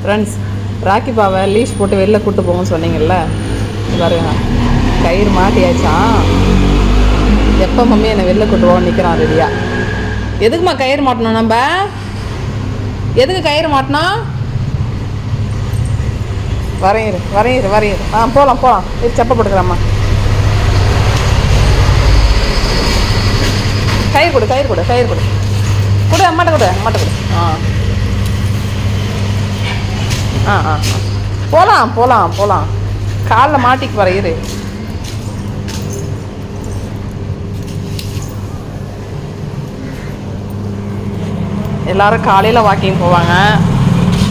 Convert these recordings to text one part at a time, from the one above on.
Friends, rakhi பாவை leash போட்டு வெளில கூப்பிட்டு போங்கன்னு சொன்னீங்கல்ல, பாருங்க கயிறு மாட்டியாச்சான். எப்போ மம்மி என்னை வெளில கூட்டு போக நிற்கிறான் ரெடியா. எதுக்குமா கயிறு மாட்டணும்? நம்ம எதுக்கு கயிறு மாட்டினோம்? வரையிரு. போகலாம் இது செப்ப போட்டுக்கிறாம்மா. கயிறு கொடு அம்மாட்ட கொடு. போகலாம் காலில் மாட்டிக்கு வரையிரு. எல்லோரும் காலையில் வாக்கிங் போவாங்க,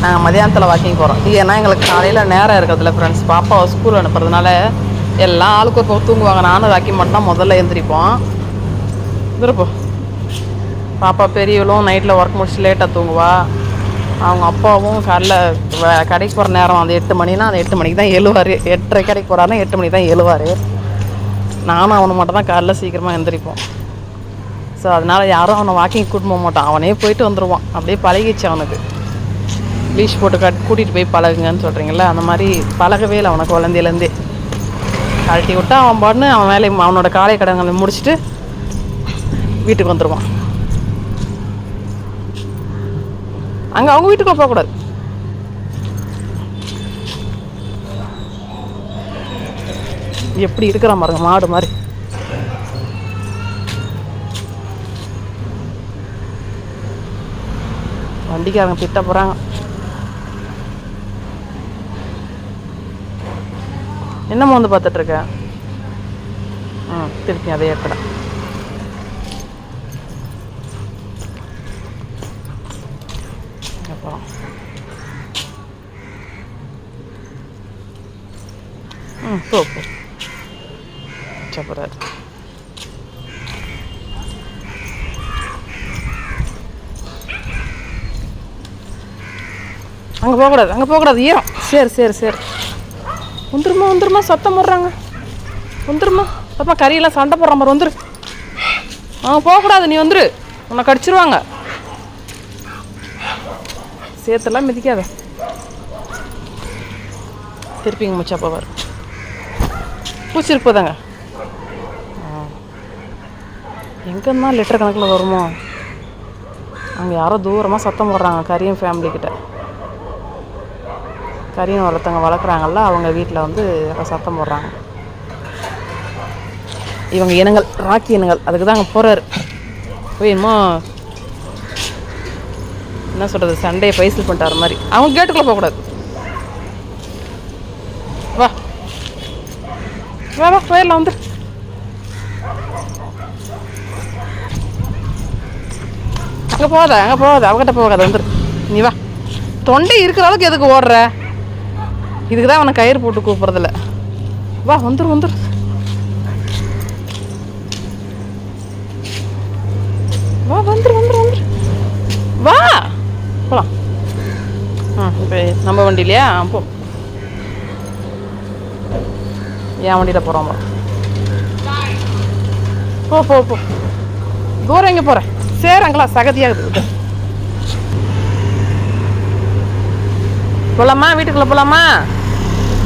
நாங்கள் மதியானத்தில் வாக்கிங் போகிறோம். ஏன்னா எங்களுக்கு காலையில் நேரம் இருக்கிறதுல ஃப்ரெண்ட்ஸ், பாப்பாவை ஸ்கூல் அனுப்புறதுனால எல்லாம் ஆளுக்கு ஒரு தூங்குவாங்க. நானும் ராக்கி மட்டும் தான் முதல்ல எழுந்திரிப்போம். இருப்போம். பாப்பா பெரியவளும் நைட்டில் ஒர்க் முடிச்சு லேட்டாக தூங்குவா. அவங்க அப்பாவும் காலைல கடைக்கு போகிற நேரம் அந்த 8 மணினா அந்த 8 மணிக்கு தான் எழுவார். 8:30 கடைக்கு போகிறாருன்னா 8 மணிக்கு தான் எழுவார். நானும் அவனை மட்டும் தான் காலைல சீக்கிரமாக எழுந்திரிப்போம். ஸோ அதனால் யாரும் அவனை வாக்கிங் கூட்டிட்டு போக மாட்டான், அவனே போயிட்டு வந்துடுவான். அப்படியே பழகிச்சு அவனுக்கு. லீஷ் போட்டு கூட்டிகிட்டு போய் பழகுங்கன்னு சொல்கிறீங்கள, அந்த மாதிரி பழகவே இல்லை அவனை குழந்தையிலேருந்தே. கழட்டி விட்டா அவன் பாட்டுன்னு அவன் வேலையை அவனோட காலை கடன்களை முடிச்சுட்டு வீட்டுக்கு வந்துடுவான். அங்கே அவங்க வீட்டுக்குள்ள போகக்கூடாது. எப்படி இருக்கிறான் பாருங்க, மாடு மாதிரி. வண்டிக்காரங்க திட்ட போகிறாங்க. என்னமோ வந்து பார்த்துட்ருக்க. திருப்பி அதே ஏற்கட. அப்புறம் போ சப்பராது. அங்கே போகக்கூடாது ஈரம். சரி வந்துருமா சத்தம் போடுறாங்க. வந்துருமா அப்பா, கறியெல்லாம் சண்டை போடுற மாதிரி வந்துரு. போகக்கூடாது, நீ வந்துரு, உன்னை கடிச்சிருவாங்க. சேர்த்தெல்லாம் மிதிக்காத. திருப்பிங்க முச்சாப்பா வரும். பூச்சிருப்பதாங்க. எங்கன்னா லிட்டர் கணக்கில் வருமோ. அங்கே யாரோ தூரமாக சத்தம் போடுறாங்க. கரியும் ஃபேமிலிக்கிட்ட கரியும் ஒருத்தவங்க வளர்க்குறாங்கல்ல, அவங்க வீட்டில் வந்து சத்தம் போடுறாங்க. இவங்க இனங்கள், ராக்கி இனங்கள். அதுக்கு தான் அங்கே போகிறாரு. போய் என்னமோ என்ன சொல்கிறது, சண்டையை பைசல் பண்ணிட்டார் மாதிரி. அவங்க கேட்டுக்குள்ளே போகக்கூடாது. வா போயிடலாம். வந்து அங்கே போகாத அவகிட்ட போகாத. வந்துரு, நீ வா. தொண்டை இருக்கிற அளவுக்கு எதுக்கு ஓடுற? இதுக்கு தான் அவனை கயிறு போட்டு கூப்பிட்றதில்ல. வா வந்துரு. வா வந்துரு வா போகலாம். இப்போ நம்ம வண்டி இல்லையா? போ. என் வண்டியில் போகிறோம். போ தூரம் எங்கே போகிறேன்? சரி, அங்கெல்லாம் சகதியாகுது. போகலாமா? வீட்டுக்குள்ளே போகலாமா?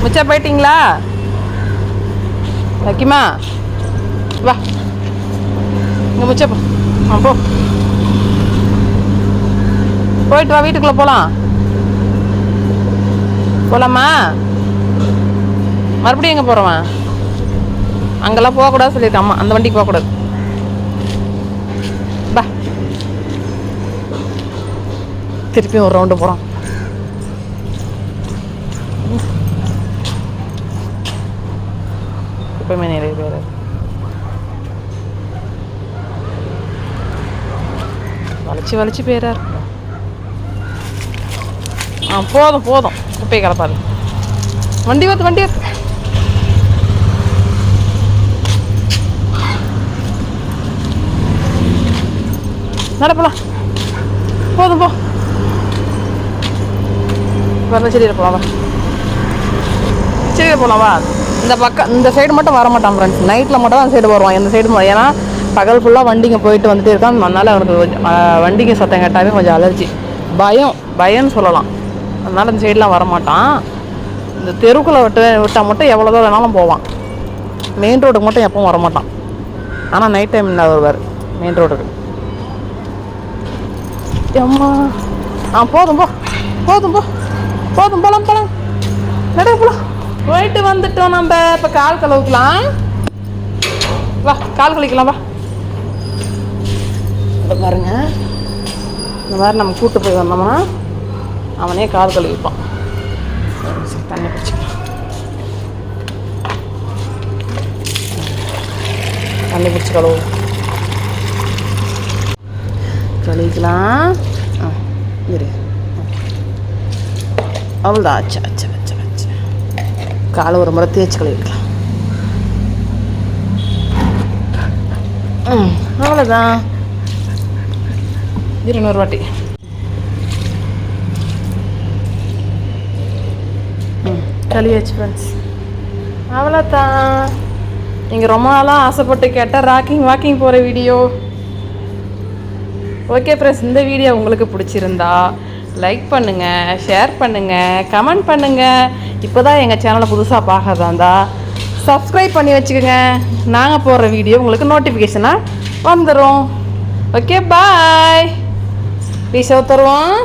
முச்சா போயிட்டீங்களா? வைக்கிமா வா. இங்கே முச்சா போ. போயிட்டு வா, வீட்டுக்குள்ளே போகலாமா? மறுபடியும் எங்கே போகிறவன்? அங்கெல்லாம் போகக்கூடாது சொல்லியிருக்கேன் அம்மா. அந்த வண்டிக்கு போகக்கூடாது. பா, திருப்பியும் ஒரு ரவுண்டு போகிறோம். எப்பவுமே நிறைய பேர் வளைச்சி போயிறார். போதும் குப்பையை கலப்பாது. வண்டி வந்து நடப்பலாம். போதும் போ. செடியில் போகலாம் வா. இந்த பக்கம் இந்த சைடு மட்டும் வர மாட்டான் ஃப்ரெண்ட்ஸ். நைட்டில் மட்டும் தான் அந்த சைடு வருவான். இந்த சைடு ஏன்னா பகல் ஃபுல்லாக வண்டிங்க போயிட்டு வந்துட்டே இருக்கான். அதனால் அவனுக்கு கொஞ்சம் வண்டிங்க சத்தம் கேட்டாவே கொஞ்சம் அலர்ஜி, பயம்னு சொல்லலாம். அதனால் இந்த சைடெலாம் வரமாட்டான். இந்த தெருக்குள்ளே விட்டால் மட்டும் எவ்வளோ தான் வேணாலும் போவான். மெயின் ரோடுக்கு மட்டும் எப்பவும் வரமாட்டான். ஆனால் நைட் டைம் இல்லை வருவார் மெயின் ரோடுக்கு. அம்மா போதும் போதும் போகலாம் நடக்க போகலாம். போயிட்டு வந்துட்டோம். நம்ம இப்போ கால் கழுவுக்கலாம். வா கால் கழிக்கலாம் வா. இப்போ பாருங்க, இந்த மாதிரி நம்ம கூப்பிட்டு போய் வந்தோம்னா அவனே கால் கழுவிப்பான். தண்ணி பிடிச்சிக்கலாம். தண்ணி பிடிச்சி கழுவிக்கலாம். இரு அவ்வளோதான். அச்சா காலை ஒரு முறை தேய்ச்சி கழுவிக்கலாம். அவ்வளோதான். 200 வாட்டி. கழுவியாச்சு ஃப்ரெண்ட்ஸ். அவ்வளோதான். நீங்கள் ரொம்ப நாளாக ஆசைப்பட்டு கேட்டால் வாக்கிங் போகிற வீடியோ. ஓகே ஃப்ரெண்ட்ஸ், இந்த வீடியோ உங்களுக்கு பிடிச்சிருந்தா லைக் பண்ணுங்கள், ஷேர் பண்ணுங்கள், கமெண்ட் பண்ணுங்கள். இப்போ தான் எங்கள் சேனலை புதுசாக பார்க்கறதா இருந்தால் சப்ஸ்கிரைப் பண்ணி வச்சுக்கோங்க. நாங்கள் போடுற வீடியோ உங்களுக்கு நோட்டிஃபிகேஷனாக வந்துடும். Okay bye. பீஸாக தருவோம்.